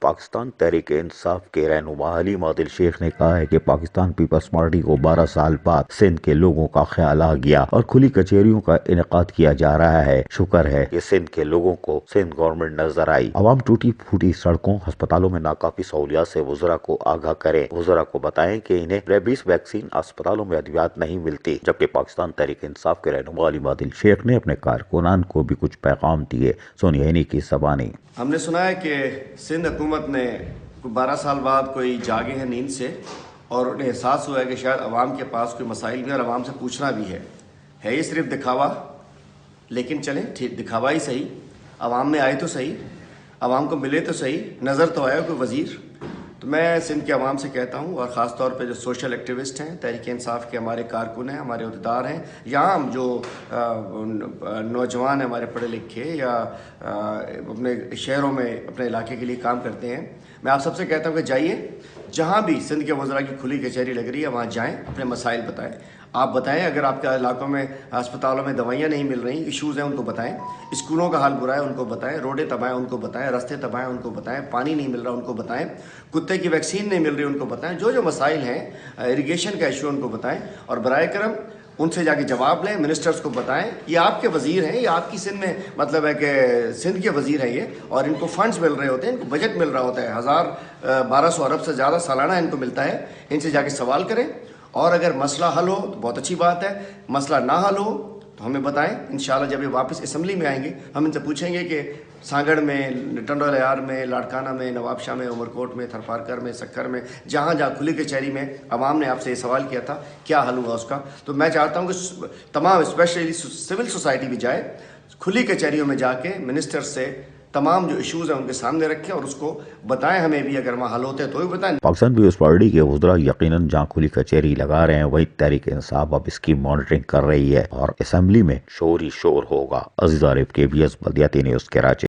پاکستان تحریک انصاف کے رہنما علیم عادل شیخ نے کہا ہے کہ پاکستان پیپلز پارٹی کو 12 سال بعد سندھ کے لوگوں کا خیال آ گیا اور کھلی کچہریوں کا انعقاد کیا جا رہا ہے۔ شکر ہے کہ سندھ کے لوگوں کو سندھ گورنمنٹ نظر آئی۔ عوام ٹوٹی پھوٹی سڑکوں، ہسپتالوں میں ناکافی سہولیات سے وزراء کو آگاہ کریں۔ وزراء کو بتائیں کہ انہیں ریبیز ویکسین اسپتالوں میں ادویات نہیں ملتی۔ جبکہ پاکستان تحریک انصاف کے رہنما علیم عادل شیخ نے اپنے کارکنان کو بھی کچھ پیغام دیے۔ سونیا ہینی کی زبانی۔ ہم نے سنا ہے کہ سندھ حکومت نے 12 سال بعد کوئی جاگے ہیں نیند سے اور انہیں احساس ہوا ہے کہ شاید عوام کے پاس کوئی مسائل بھی اور عوام سے پوچھنا بھی ہے یہ صرف دکھاوا، لیکن چلیں دکھاوا ہی صحیح، عوام میں آئے تو صحیح، عوام کو ملے تو صحیح، نظر تو آیا کوئی وزیر۔ تو میں سندھ کے عوام سے کہتا ہوں، اور خاص طور پہ جو سوشل ایکٹیوسٹ ہیں، تحریک انصاف کے ہمارے کارکن ہیں، ہمارے عہدیدار ہیں، یا ہم جو نوجوان ہیں ہمارے پڑھے لکھے یا اپنے شہروں میں اپنے علاقے کے لیے کام کرتے ہیں، میں آپ سب سے کہتا ہوں کہ جائیے، جہاں بھی سندھ کے وزراء کی کھلی کچہری لگ رہی ہے وہاں جائیں، اپنے مسائل بتائیں۔ آپ بتائیں اگر آپ کے علاقوں میں ہسپتالوں میں دوائیاں نہیں مل رہی، ایشوز ہیں، ان کو بتائیں، اسکولوں کا حال برا ہے ان کو بتائیں، روڈیں تباہ ہیں ان کو بتائیں، راستے تباہ ہیں ان کو بتائیں، پانی نہیں مل رہا ان کو بتائیں، کتے کی ویکسین نہیں مل رہی ان کو بتائیں، جو مسائل ہیں، اریگیشن کا ایشو ان کو بتائیں، اور برائے کرم ان سے جا کے جواب لیں، منسٹرز کو بتائیں، یہ آپ کے وزیر ہیں، یہ آپ کی سندھ میں مطلب ہے کہ سندھ کے وزیر ہیں یہ، اور ان کو فنڈز مل رہے ہوتے ہیں، ان کو بجٹ مل رہا ہوتا ہے، 1200 ارب سے زیادہ سالانہ ان کو ملتا ہے، ان سے جا کے سوال کریں، اور اگر مسئلہ حل ہو تو بہت اچھی بات ہے، مسئلہ نہ حل ہو تو ہمیں بتائیں، انشاءاللہ جب یہ واپس اسمبلی میں آئیں گے ہم ان سے پوچھیں گے کہ سانگڑ میں، ٹنڈو لیار میں، لاڑکانہ میں، نواب شاہ میں، عمر کوٹ میں، تھرپارکر میں، سکھر میں، جہاں کھلی کچہری میں عوام نے آپ سے یہ سوال کیا تھا کیا حل ہوا اس کا۔ تو میں چاہتا ہوں کہ تمام اسپیشلی سول سوسائٹی بھی جائے، کھلی کچہریوں میں جا کے منسٹر سے تمام جو ایشوز ہیں ان کے سامنے رکھیں اور اس کو بتائیں، ہمیں بھی اگر وہاں حل ہوتے ہیں تو بھی بتائیں۔ پاکستان پیپلز پارٹی کے وزراء یقیناً جہاں کھلی کچہری لگا رہے ہیں وہی تحریک انصاف اب اس کی مانیٹرنگ کر رہی ہے اور اسمبلی میں شور ہی شور ہوگا۔ عزیز عارف، KBS بلدیاتی نیوز کراچی۔